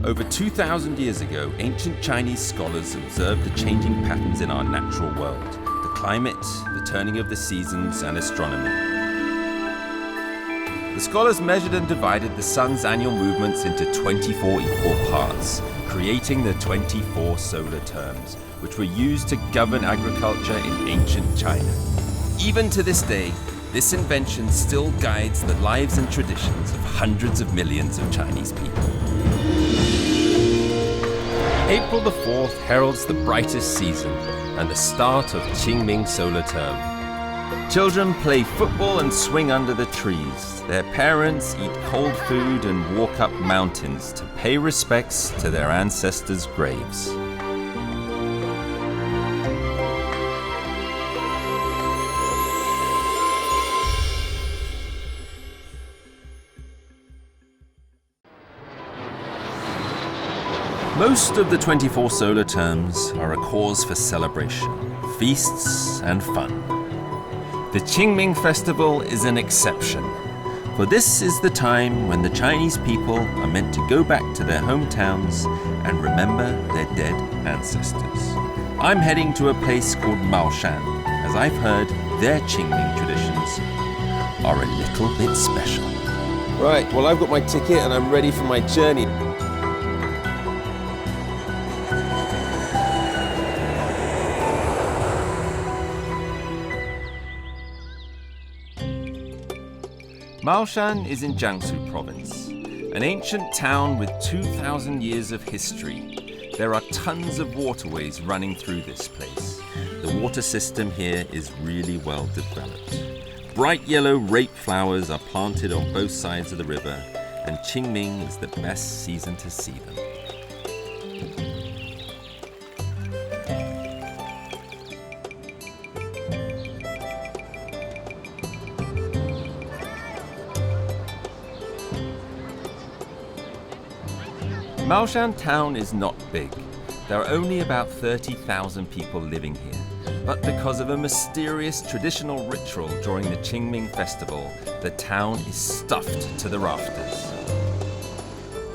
Over 2,000 years ago, ancient Chinese scholars observed the changing patterns in our natural world, the climate, the turning of the seasons, and astronomy. The scholars measured and divided the sun's annual movements into 24 equal parts, creating the 24 solar terms, which were used to govern agriculture in ancient China. Even to this day, this invention still guides the lives and traditions of hundreds of millions of Chinese people. April the 4th heralds the brightest season and the start of Qingming solar term. Children play football and swing under the trees. Their parents eat cold food and walk up mountains to pay respects to their ancestors' graves. Most of the 24 solar terms are a cause for celebration, feasts, and fun. The Qingming festival is an exception, for this is the time when the Chinese people are meant to go back to their hometowns and remember their dead ancestors. I'm heading to a place called Maoshan, as I've heard their Qingming traditions are a little bit special. Right, well I've got my ticket and I'm ready for my journey. Maoshan is in Jiangsu province, an ancient town with 2,000 years of history. There are tons of waterways running through this place. The water system here is really well developed. Bright yellow rape flowers are planted on both sides of the river, and Qingming is the best season to see them. Maoshan town is not big. There are only about 30,000 people living here. But because of a mysterious traditional ritual during the Qingming festival, the town is stuffed to the rafters.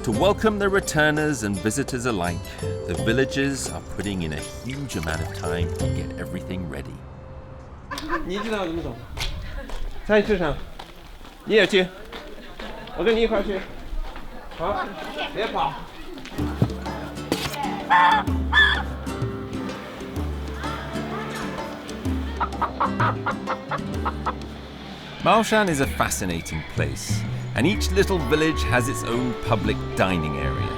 To welcome the returners and visitors alike, the villagers are putting in a huge amount of time to get everything ready. 你知道怎么走？菜市场，你也去，我跟你一块去。好，别跑。 Maoshan is a fascinating place, and each little village has its own public dining area.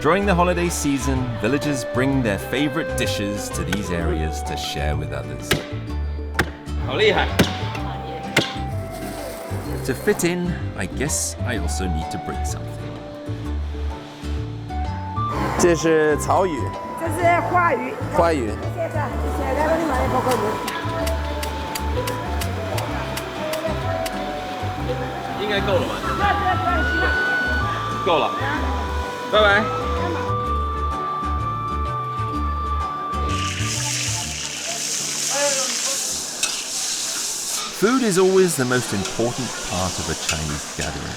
During the holiday season, villagers bring their favorite dishes to these areas to share with others. 好厉害! To fit in, I guess I also need to bring something. 这是草鱼，这是花鱼。花鱼。谢谢，来了你买一包花鱼。应该够了吧？够了，拜拜。Food is always the most important part of a Chinese gathering.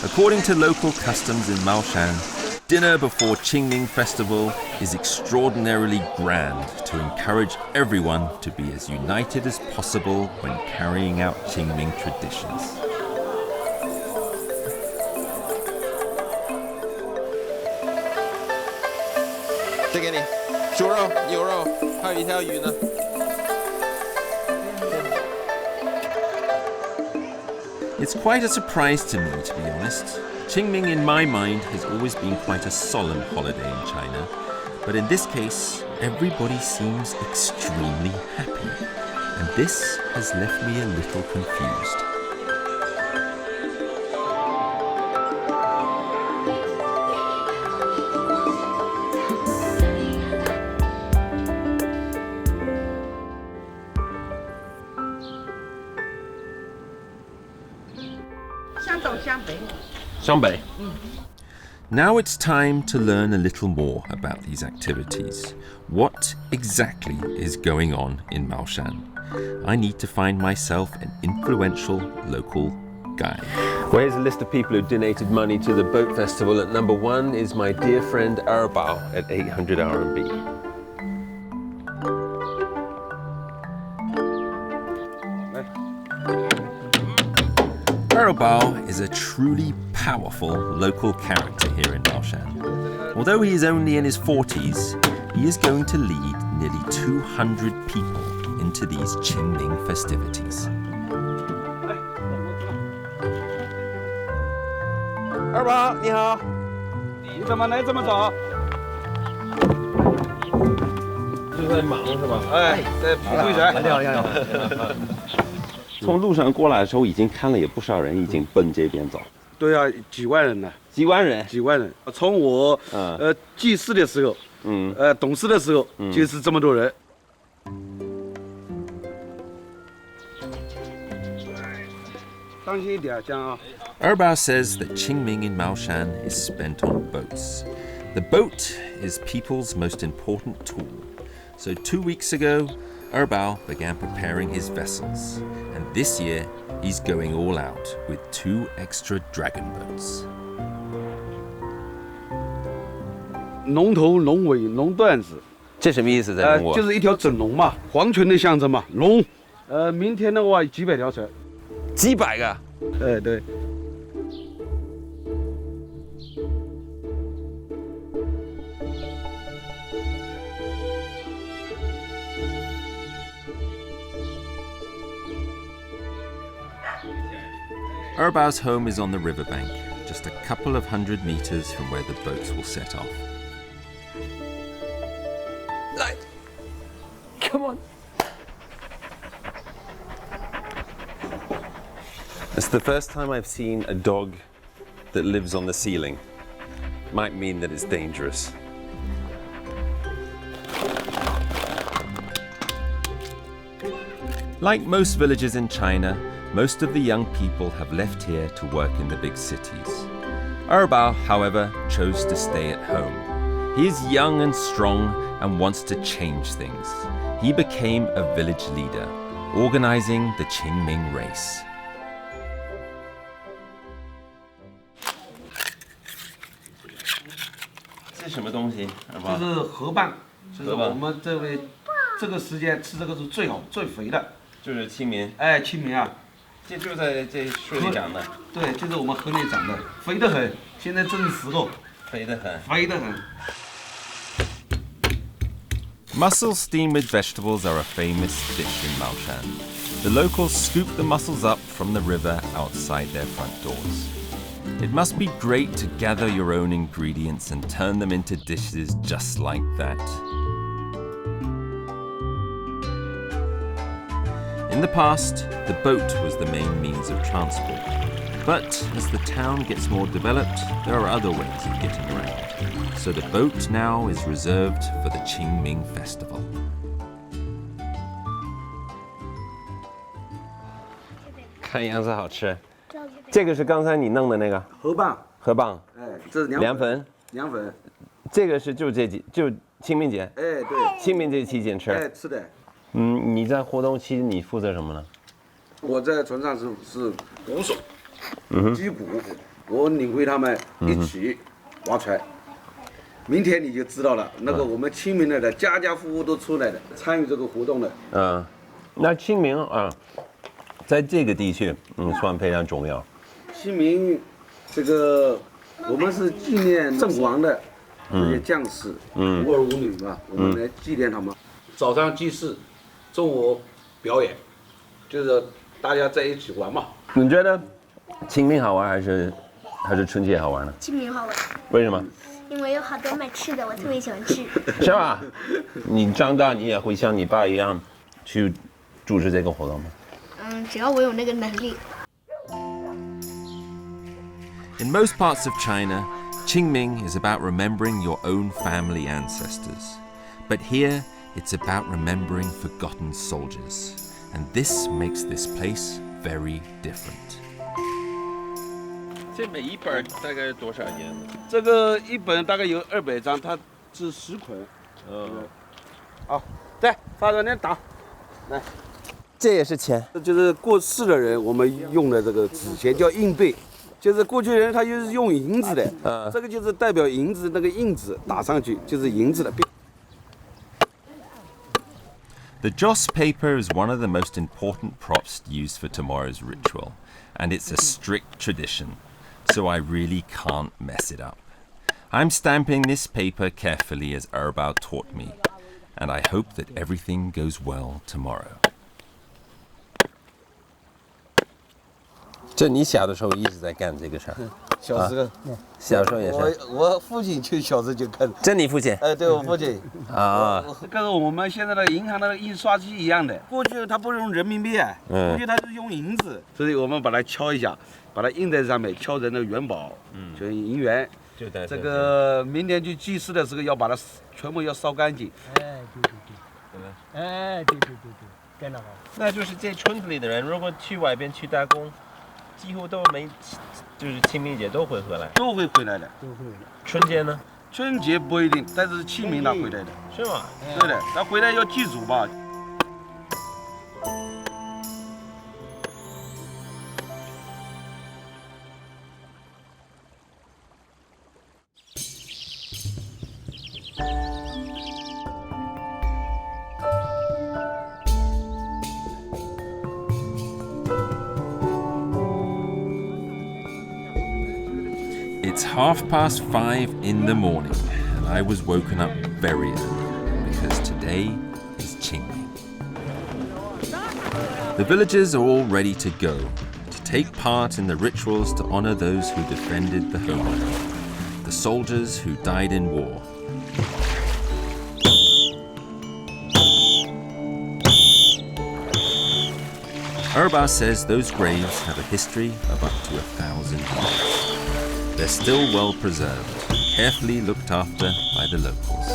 According to local customs in Maoshan, dinner before Qingming festival is extraordinarily grand to encourage everyone to be as united as possible when carrying out Qingming traditions. It's quite a surprise to me, to be honest. Qingming, in my mind, has always been quite a solemn holiday in China, but in this case, everybody seems extremely happy, and this has left me a little confused. Xiangbei. Now it's time to learn a little more about these activities. What exactly is going on in Maoshan? I need to find myself an influential local guy. Well, here's a list of people who donated money to the boat festival. At number 1 is my dear friend Erbao at 800 RMB. Erbao is a truly powerful local character here in Baoshan. Although he is only in his 40s, he is going to lead nearly 200 people into these Qingming festivities. Erbao, 你好。你怎么来这么早？就在忙是吧？哎，在排队着。你好。从路上过来的时候，已经看了有不少人已经奔这边走。对啊，几万人呢，几万人。几万人。从我记事的时候，懂事的时候，就是这么多人。当心一点，这样啊。Erbao says that Qingming in Maoshan is spent on boats. The boat is people's most important tool. So 2 weeks ago, Erbao began preparing his vessels. And this year, he's going all out with 2 extra dragon boats. 龙头、龙尾、龙段子，这什么意思？在中国？就是一条整龙嘛，皇权的象征嘛，龙。明天的话几百条船。几百个。对。Erbao's home is on the riverbank, just a couple of 100 meters from where the boats will set off. Come on. It's the first time I've seen a dog that lives on the ceiling. Might mean that it's dangerous. Like most villages in China, most of the young people have left here to work in the big cities. Erbao, however, chose to stay at home. He is young and strong and wants to change things. He became a village leader, organizing the Qingming race. 这什么东西？这是河蚌，就是我们这个时间吃这个是最好最肥的。就是清明。哎，清明啊。这就在这水里长的。对，就是我们河里长的，肥得很。现在正是时候。肥得很。肥得很。Mussels steamed with vegetables are a famous dish in Maoshan. The locals scoop the mussels up from the river outside their front doors. It must be great to gather your own ingredients and turn them into dishes just like that. In the past, the boat was the main means of transport. But as the town gets more developed, there are other ways of getting around. So the boat now is reserved for the Qingming festival. 看样子好吃。这个是刚才你弄的那个河蚌。河蚌。哎，这是凉粉。凉粉。这个是就清明节。哎，对。清明节期间吃。哎，吃的。你在活动期你负责什么呢？我在船上是鼓手，击鼓，我领会他们一起划船。明天你就知道了，那个我们清明的家家户户都出来的，参与这个活动的。那清明啊，在这个地区算非常重要。清明，这个我们是纪念阵亡的这些将士，无儿无女嘛，我们来纪念他们。早上祭祀。中午表演，就是大家在一起玩嘛。你觉得清明好玩还是春节好玩呢？清明好玩。为什么？因为有好多卖吃的，我特别喜欢吃。是吧？你长大你也会像你爸一样去组织这个活动吗？只要我有那个能力。In most parts of China, Qingming is about remembering your own family ancestors. But here, it's about remembering forgotten soldiers. And this makes this place very different. 这每一本大概多少页？这个一本大概有200张，它是10捆。好，再发着点打，来。这也是钱。就是过世的人我们用的这个纸钱叫硬币，就是过去人他就是用银子的，这个就是代表银子那个印子打上去就是银子的。The joss paper is one of the most important props used for tomorrow's ritual, and it's a strict tradition, so I really can't mess it up. I'm stamping this paper carefully as Erbao taught me, and I hope that everything goes well tomorrow. 这你小的时候一直在干这个事儿？小时候，小时候也是。我父亲就小时候就看。这你父亲？对我父亲。啊。跟我们现在的银行的印刷机一样的，过去他不用人民币，过去他是用银子，所以我们把它敲一下，把它印在上面，敲成那个元宝，就是银元。这个明天去祭祀的时候要把它全部要烧干净。对，那就是这村子里的人，如果去外边去打工，几乎都没，就是清明节都会回来。都会回来的。春节呢？春节不一定，但是清明他回来的。是吗？对的，他回来要祭祖吧。It's 5:30 in the morning, and I was woken up very early because today is Qingming. The villagers are all ready to go, to take part in the rituals to honor those who defended the homeland, the soldiers who died in war. Erbao says those graves have a history of up to 1,000 years. They're still well preserved, carefully looked after by the locals.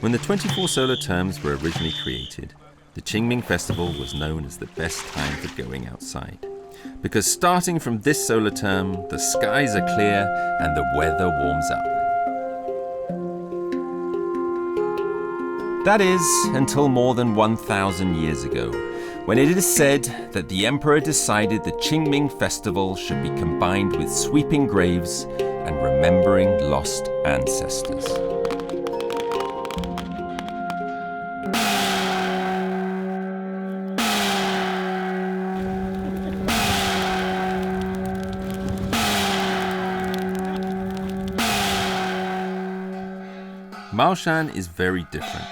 When the 24 solar terms were originally created, the Qingming festival was known as the best time for going outside. Because starting from this solar term, the skies are clear and the weather warms up. That is, until more than 1,000 years ago, when it is said that the emperor decided the Qingming festival should be combined with sweeping graves and remembering lost ancestors. Maoshan is very different.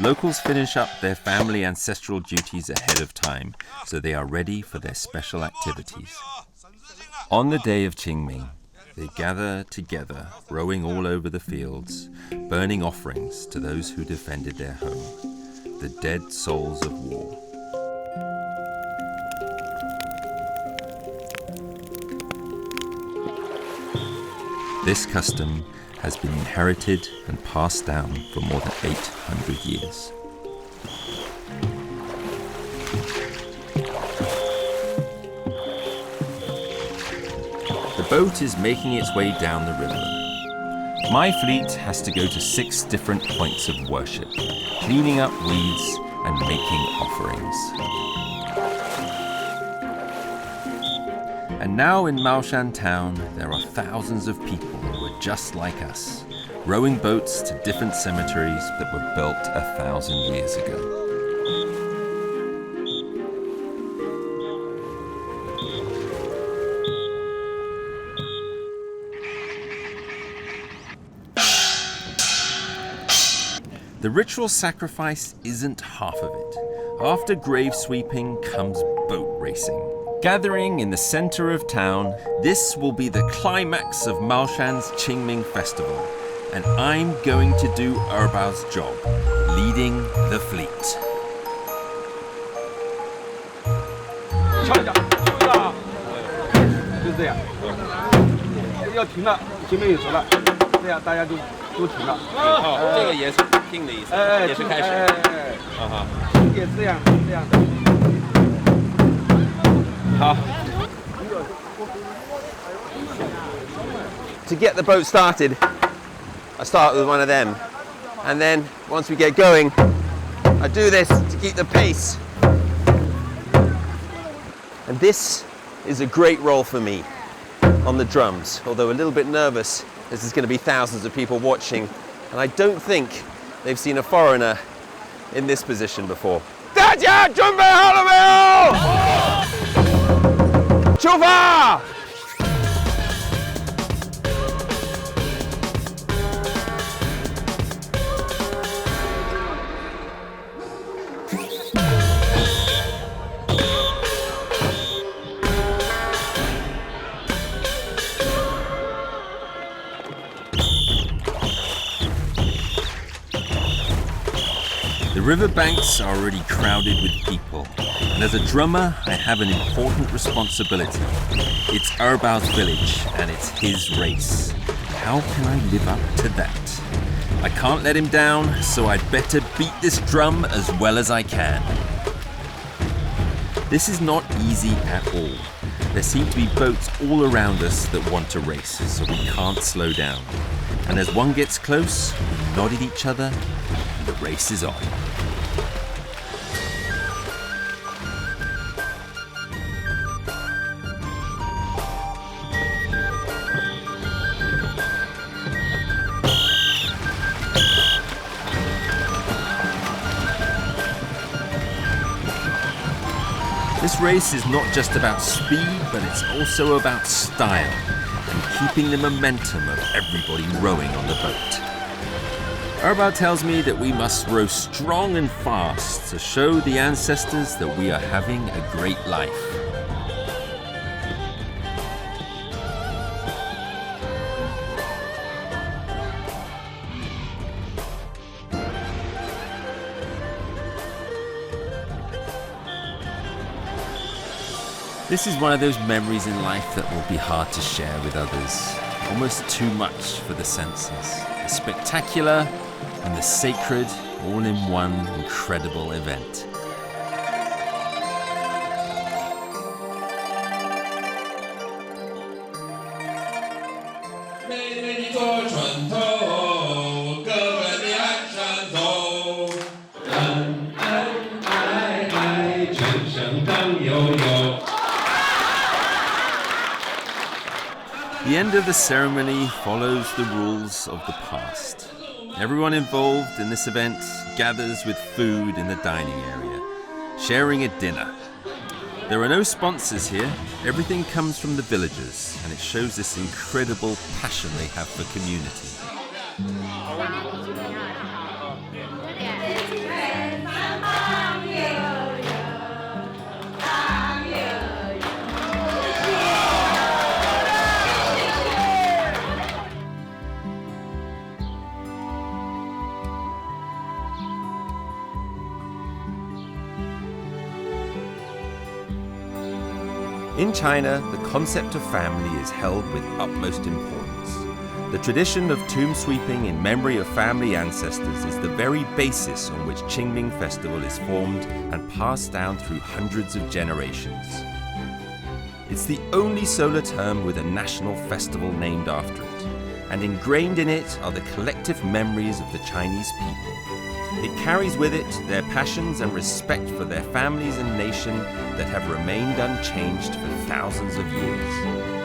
Locals finish up their family ancestral duties ahead of time, so they are ready for their special activities. On the day of Qingming, they gather together, rowing all over the fields, burning offerings to those who defended their home, the dead souls of war. This custom has been inherited and passed down for more than 800 years. The boat is making its way down the river. My fleet has to go to 6 different points of worship, cleaning up weeds and making offerings. And now in Maoshan town, there are thousands of people who are just like us, rowing boats to different cemeteries that were built 1,000 years ago. The ritual sacrifice isn't half of it. After grave sweeping comes boat racing. Gathering in the center of town, this will be the climax of Maoshan's Qingming festival, and I'm going to do Erbao's job, leading the fleet. 敲一下，休一下啊，就是这样，要停了，前面有船了，这样大家都停了。这个也是停的意思，也是开始。也是这样的。好。To get the boat started, I start with one of them. And then once we get going, I do this to keep the pace. And this is a great role for me on the drums, although a little bit nervous as there's going to be thousands of people watching. And I don't think they've seen a foreigner in this position before. 大家准备好了没有？出发！ The riverbanks are already crowded with people, and as a drummer, I have an important responsibility. It's Erbao's village, and it's his race. How can I live up to that? I can't let him down, so I'd better beat this drum as well as I can. This is not easy at all. There seem to be boats all around us that want to race, so we can't slow down. And as one gets close, we nod at each other, and the race is on. This race is not just about speed, but it's also about style and keeping the momentum of everybody rowing on the boat. Erbao tells me that we must row strong and fast to show the ancestors that we are having a great life. This is one of those memories in life that will be hard to share with others. Almost too much for the senses. The spectacular and the sacred all in one incredible event. The end of the ceremony follows the rules of the past. Everyone involved in this event gathers with food in the dining area, sharing a dinner. There are no sponsors here. Everything comes from the villagers, and it shows this incredible passion they have for community. In China, the concept of family is held with utmost importance. The tradition of tomb sweeping in memory of family ancestors is the very basis on which Qingming Festival is formed and passed down through hundreds of generations. It's the only solar term with a national festival named after it, and ingrained in it are the collective memories of the Chinese people. It carries with it their passions and respect for their families and nation that have remained unchanged for thousands of years.